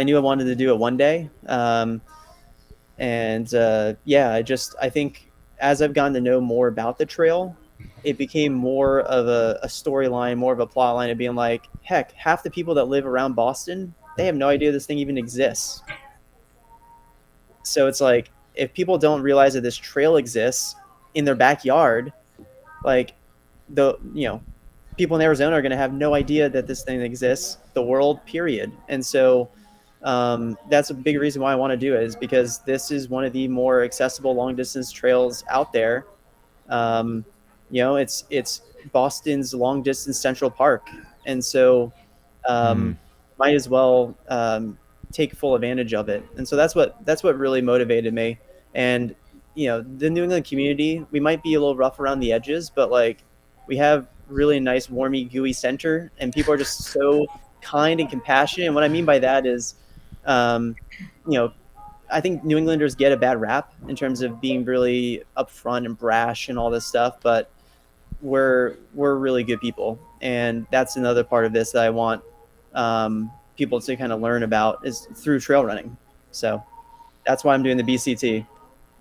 knew I wanted to do it one day. I think as I've gotten to know more about the trail, it became more of a storyline, more of a plot line of being like, heck, half the people that live around Boston, they have no idea this thing even exists. So it's like, if people don't realize that this trail exists in their backyard, like people in Arizona are going to have no idea that this thing exists, the world, period. And so that's a big reason why I want to do it, is because this is one of the more accessible long distance trails out there. It's Boston's long distance Central Park, and so might as well take full advantage of it. And so that's what really motivated me. And the New England community, we might be a little rough around the edges, but like we have really nice, warmy, gooey center, and people are just so kind and compassionate. And what I mean by that is, um, I think New Englanders get a bad rap in terms of being really upfront and brash and all this stuff, but we're really good people, and that's another part of this that I want people to kind of learn about is through trail running. So that's why I'm doing the BCT.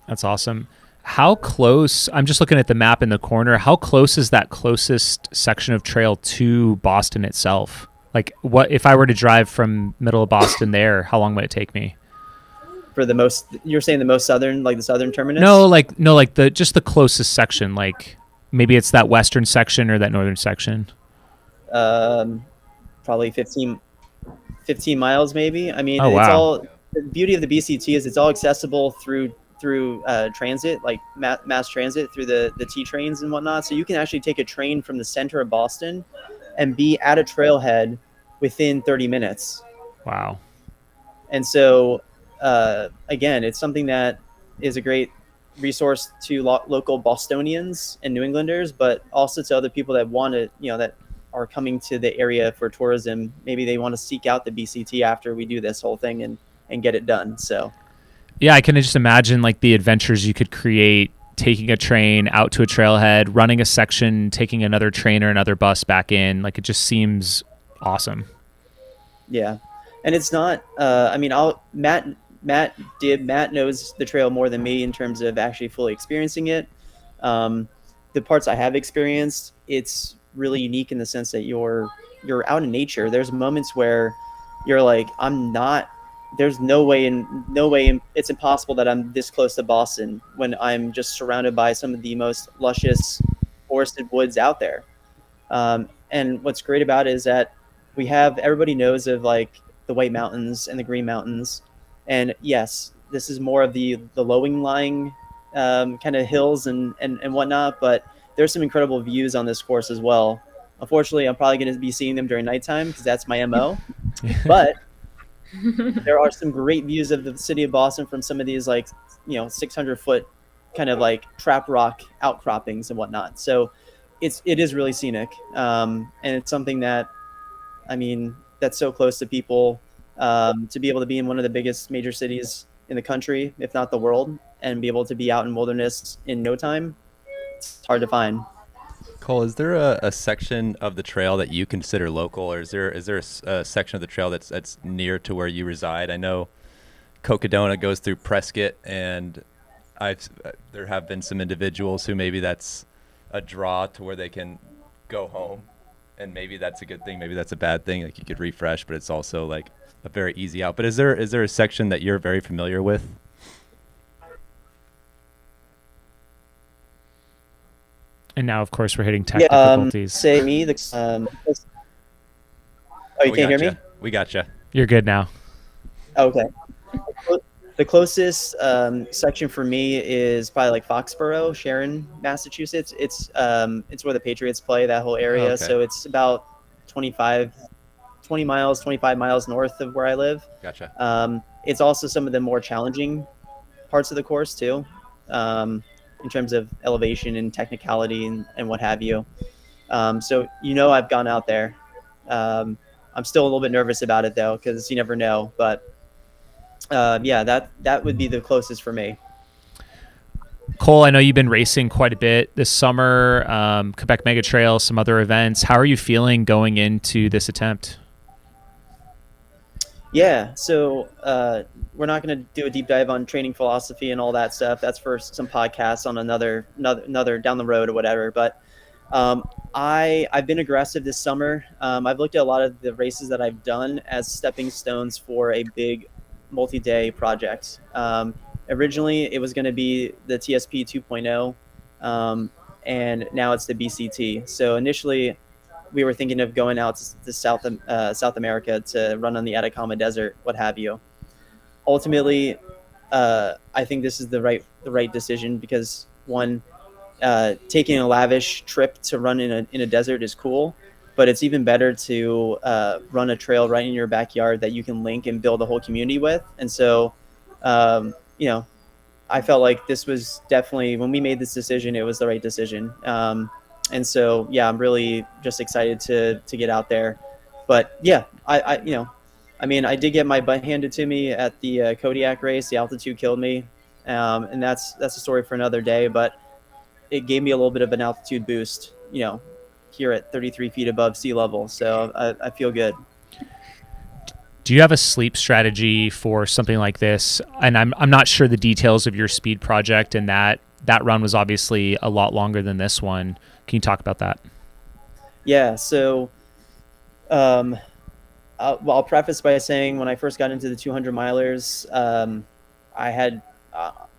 That's awesome. How close, I'm just looking at the map in the corner, how close is that closest section of trail to Boston itself? Like, what if I were to drive from middle of Boston there, how long would it take me? For the most, you're saying the most southern, like the southern terminus? No, like the closest section, like maybe it's that western section or that northern section. Probably 15 miles maybe. I mean, Oh, it's wow. all, the beauty of the BCT is it's all accessible through transit, like mass transit through the T trains and whatnot. So you can actually take a train from the center of Boston and be at a trailhead within 30 minutes. Wow. And so, again, it's something that is a great resource to local Bostonians and New Englanders, but also to other people that want to, that are coming to the area for tourism. Maybe they want to seek out the BCT after we do this whole thing and get it done. So, yeah, I can just imagine like the adventures you could create, taking a train out to a trailhead, running a section, taking another train or another bus back in. Like, it just seems awesome. Yeah. And it's not, Matt knows the trail more than me in terms of actually fully experiencing it. The parts I have experienced, it's really unique in the sense that you're out in nature. There's moments where you're like, there's no way it's impossible that I'm this close to Boston when I'm just surrounded by some of the most luscious forested woods out there. And what's great about it is that everybody knows of like the White Mountains and the Green Mountains. And yes, this is more of the low-lying kind of hills and whatnot, but there's some incredible views on this course as well. Unfortunately, I'm probably going to be seeing them during nighttime because that's my MO. But there are some great views of the city of Boston from some of these 600-foot kind of like trap rock outcroppings and whatnot. So it is really scenic. And it's something that, that's so close to people, to be able to be in one of the biggest major cities in the country, if not the world, and be able to be out in wilderness in no time. It's hard to find. Cole, is there a section of the trail that you consider local, or is there a section of the trail that's near to where you reside? I know Cocodona goes through Prescott, and there have been some individuals who maybe that's a draw to where they can go home, and maybe that's a good thing, maybe that's a bad thing. Like, you could refresh, but it's also like a very easy out. But is there a section that you're very familiar with? And now, of course, we're hitting technical difficulties. Say me, you can't hear me? We gotcha. You're good now. Okay. The closest section for me is probably like Foxborough, Sharon, Massachusetts. It's where the Patriots play, that whole area. Okay. So it's about 25 miles north of where I live. Gotcha. It's also some of the more challenging parts of the course too, in terms of elevation and technicality and what have you. So I've gone out there. I'm still a little bit nervous about it though, because you never know. But that would be the closest for me. Cole, I know you've been racing quite a bit this summer, Quebec Mega Trail, some other events. How are you feeling going into this attempt? Yeah, so we're not going to do a deep dive on training philosophy and all that stuff. That's for some podcasts on another down the road or whatever. But I've been aggressive this summer. I've looked at a lot of the races that I've done as stepping stones for a big multi-day project. Originally, it was going to be the TSP 2.0, and now it's the BCT. So initially, we were thinking of going out to South America to run on the Atacama Desert, what have you. Ultimately, I think this is the right decision because, one, taking a lavish trip to run in a desert is cool, but it's even better to run a trail right in your backyard that you can link and build a whole community with. And so, you know, I felt like this was definitely, when we made this decision, it was the right decision. And so, yeah, I'm really just excited to get out there. But yeah, I mean, I did get my butt handed to me at the Kodiak race. The altitude killed me, and that's a story for another day. But it gave me a little bit of an altitude boost, here at 33 feet above sea level. So I feel good. Do you have a sleep strategy for something like this? And I'm not sure the details of your speed project, and that run was obviously a lot longer than this one. Can you talk about that? Yeah. So, I'll preface by saying when I first got into the 200 milers, I had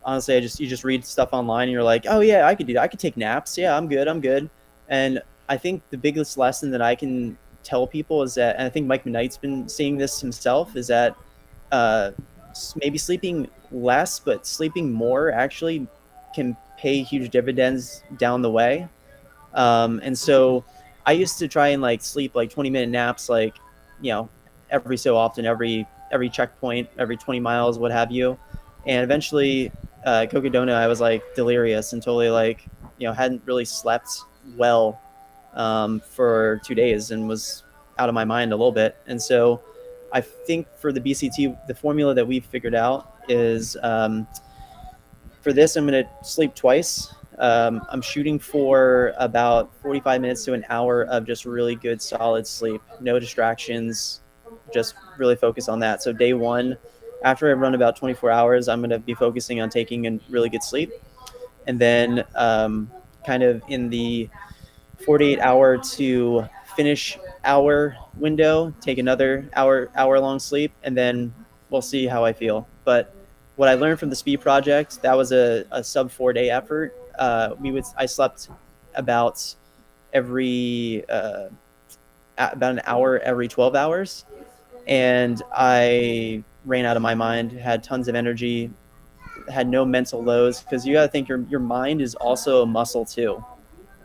honestly, you just read stuff online and you're like, oh yeah, I could do that. I could take naps. Yeah, I'm good. And I think the biggest lesson that I can tell people is that, and I think Mike McKnight's been seeing this himself, is that maybe sleeping less, but sleeping more actually can pay huge dividends down the way. And so I used to try and like sleep like 20-minute naps, like, every so often, every checkpoint, every 20 miles, what have you. And eventually, Cocodona, I was like delirious and totally like, hadn't really slept well for 2 days and was out of my mind a little bit. And so I think for the BCT, the formula that we've figured out is for this, I'm going to sleep twice. I'm shooting for about 45 minutes to an hour of just really good, solid sleep, no distractions, just really focus on that. So day one, after I run about 24 hours, I'm going to be focusing on taking a really good sleep. And then kind of in the 48 hour to finish hour window, take another hour long sleep, and then we'll see how I feel. But what I learned from the speed project, that was a sub 4-day effort. I slept about about an hour every 12 hours, and I ran out of my mind, had tons of energy, had no mental lows, because you got to think your mind is also a muscle too.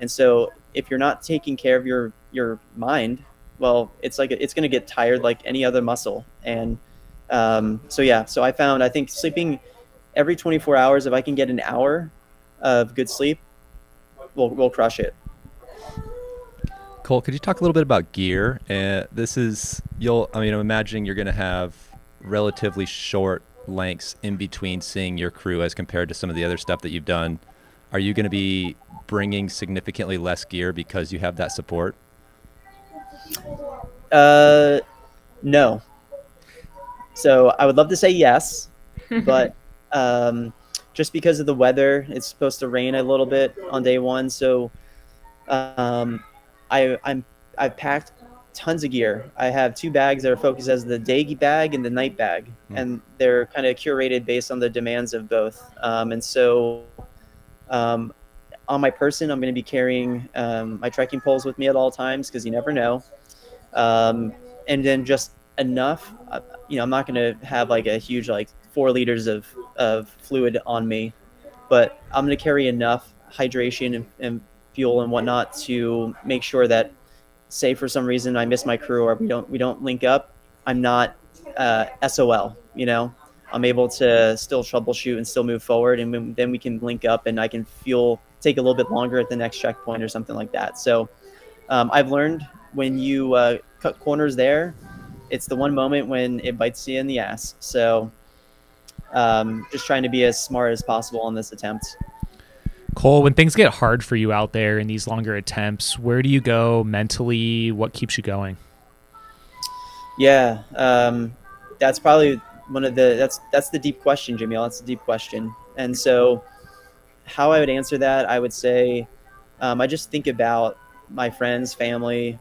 And so if you're not taking care of your mind, well, it's going to get tired like any other muscle. And so I think sleeping every 24 hours, if I can get an hour of good sleep, we'll crush it. Cole, could you talk a little bit about gear? I'm imagining you're going to have relatively short lengths in between seeing your crew as compared to some of the other stuff that you've done. Are you going to be bringing significantly less gear because you have that support? No. So I would love to say yes, but just because of the weather, it's supposed to rain a little bit on day one. So I've packed tons of gear. I have 2 bags that are focused as the day bag and the night bag, and they're kind of curated based on the demands of both. And so on my person, I'm going to be carrying my trekking poles with me at all times, because you never know. And then just enough, I'm not going to have like a huge, like 4 liters of fluid on me, but I'm going to carry enough hydration and fuel and whatnot to make sure that, say for some reason I miss my crew or we don't link up, I'm not SOL. I'm able to still troubleshoot and still move forward, and then we can link up and I can take a little bit longer at the next checkpoint or something like that. So I've learned when you cut corners there, it's the one moment when it bites you in the ass. So just trying to be as smart as possible on this attempt. Cole, when things get hard for you out there in these longer attempts, where do you go mentally? What keeps you going? Yeah, that's probably that's the deep question, Jimmy. That's the deep question. And so how I would answer that, I would say I just think about my friends, family,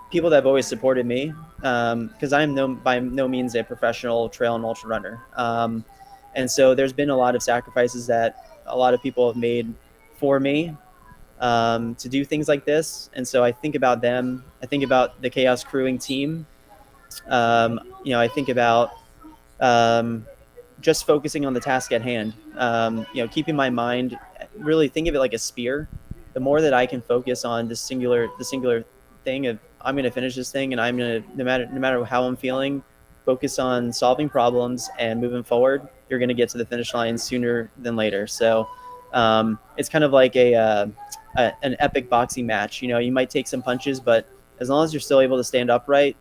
people that have always supported me, because I'm by no means a professional trail and ultra runner. And so there's been a lot of sacrifices that a lot of people have made for me to do things like this. And so I think about them. I think about the Chaos Crewing team. I think about just focusing on the task at hand. Keeping my mind, really think of it like a spear. The more that I can focus on the singular thing of I'm going to finish this thing, and I'm going to no matter how I'm feeling, focus on solving problems and moving forward. You're going to get to the finish line sooner than later. So it's kind of like an epic boxing match. You might take some punches, but as long as you're still able to stand upright,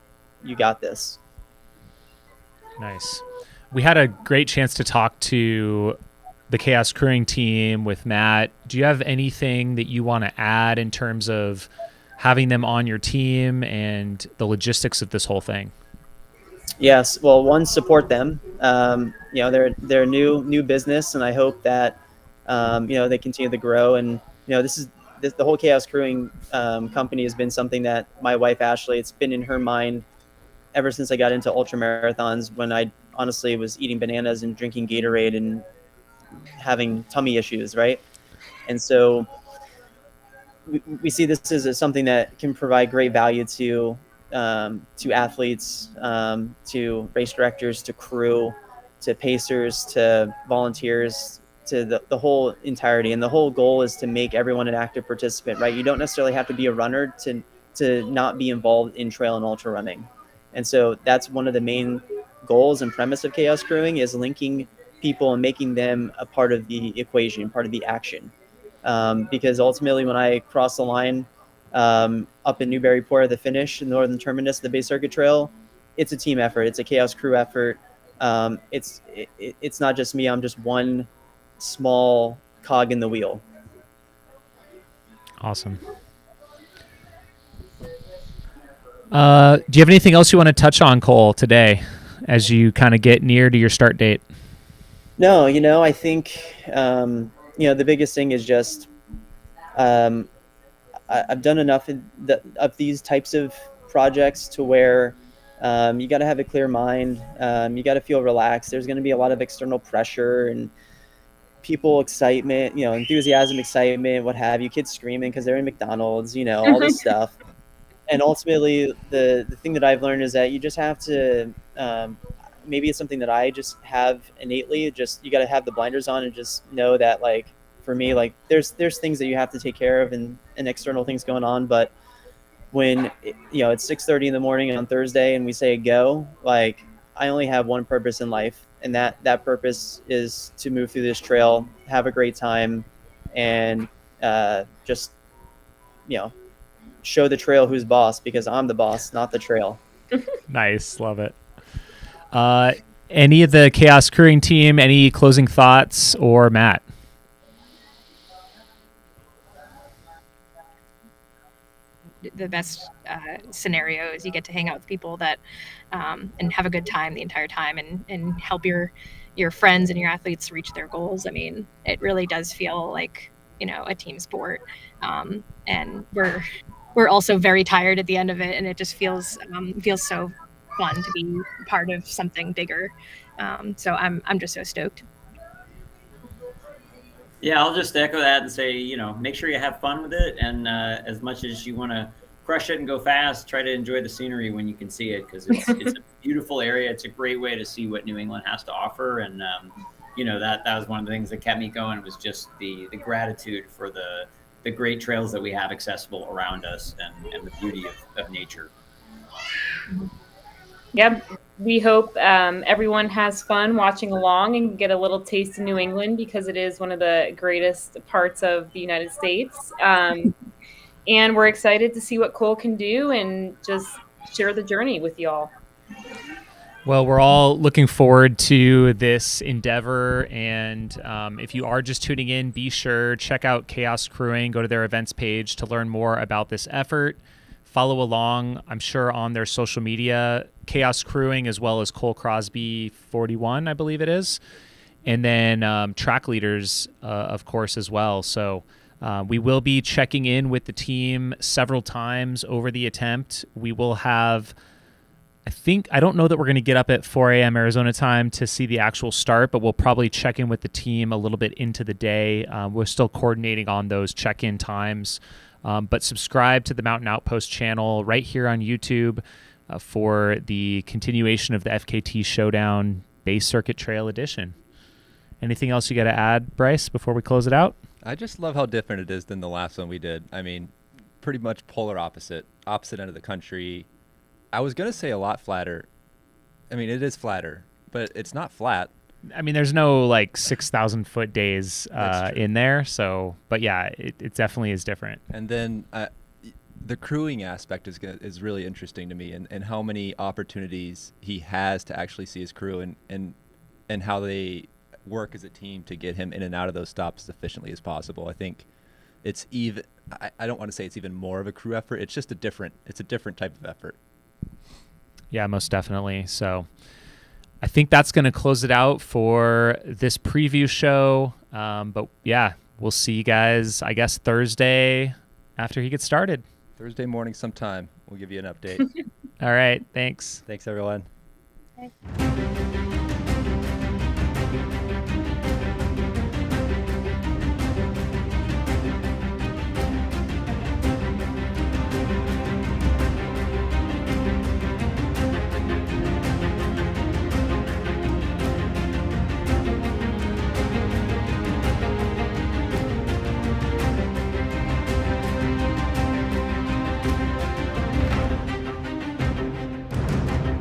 you got this. Nice. We had a great chance to talk to the Chaos Crewing team with Matt. Do you have anything that you want to add in terms of having them on your team and the logistics of this whole thing? Yes. Well, one, support them. They're a new business, and I hope that they continue to grow. And the whole Chaos Crewing company has been something that my wife Ashley, it's been in her mind ever since I got into ultra marathons, when I honestly was eating bananas and drinking Gatorade and having tummy issues, right? And so we see this as something that can provide great value to athletes, to race directors, to crew, to pacers, to volunteers, to the whole entirety. And the whole goal is to make everyone an active participant, right? You don't necessarily have to be a runner to not be involved in trail and ultra running. And so that's one of the main goals and premise of Chaos Crewing, is linking people and making them a part of the equation, part of the action. Because ultimately, when I crossed the line up in Newburyport at the finish, the northern terminus of the Bay Circuit Trail, it's a team effort. It's a Chaos Crew effort. It's not just me. I'm just one small cog in the wheel. Awesome. Do you have anything else you want to touch on, Cole, today as you kind of get near to your start date? No, I think, the biggest thing is just I've done enough of these types of projects to where you got to have a clear mind. You got to feel relaxed. There's going to be a lot of external pressure and people excitement, enthusiasm, excitement, what have you, kids screaming because they're in McDonald's, all this stuff. And ultimately, the thing that I've learned is that you just have to, maybe it's something that I just have innately, just you got to have the blinders on and just know that, like, for me, like, there's things that you have to take care of and external things going on. But when, it's 6:30 in the morning on Thursday and we say go, like, I only have one purpose in life. And that purpose is to move through this trail, have a great time, and just, show the trail who's boss, because I'm the boss, not the trail. Nice. Love it. Any of the Chaos Crewing team, any closing thoughts, or Matt? The best scenario is you get to hang out with people that and have a good time the entire time, and help your friends and your athletes reach their goals. I mean, it really does feel like, a team sport, and we're also very tired at the end of it, and it just feels so fun to be part of something bigger. So I'm just so stoked. Yeah, I'll just echo that and say, make sure you have fun with it. And as much as you want to crush it and go fast, try to enjoy the scenery when you can see it, because it's a beautiful area. It's a great way to see what New England has to offer. And, that was one of the things that kept me going, was just the gratitude for the great trails that we have accessible around us, and the beauty of nature. Yep. We hope everyone has fun watching along and get a little taste of New England, because it is one of the greatest parts of the United States. And we're excited to see what Cole can do and just share the journey with y'all. Well, we're all looking forward to this endeavor. And if you are just tuning in, be sure check out Chaos Crewing. Go to their events page to learn more about this effort. Follow along, I'm sure, on their social media, Chaos Crewing, as well as Cole Crosby 41, I believe it is. And then track leaders, of course, as well. So we will be checking in with the team several times over the attempt. We will have, I don't know that we're going to get up at 4 a.m. Arizona time to see the actual start, but we'll probably check in with the team a little bit into the day. We're still coordinating on those check-in times. But subscribe to the Mountain Outpost channel right here on YouTube for the continuation of the FKT Showdown Base Circuit Trail Edition. Anything else you got to add, Bryce, before we close it out? I just love how different it is than the last one we did. I mean, pretty much polar opposite end of the country. I was going to say a lot flatter. I mean, it is flatter, but it's not flat. I mean, there's no like 6,000 foot days in there. So, but yeah, it definitely is different. And then the crewing aspect is really interesting to me, and how many opportunities he has to actually see his crew and how they work as a team to get him in and out of those stops as efficiently as possible. I think it's even, I don't want to say it's even more of a crew effort. It's just a different type of effort. Yeah, most definitely. So I think that's going to close it out for this preview show. But yeah, we'll see you guys, I guess, Thursday after he gets started. Thursday morning sometime. We'll give you an update. All right. Thanks. Thanks, everyone. Okay.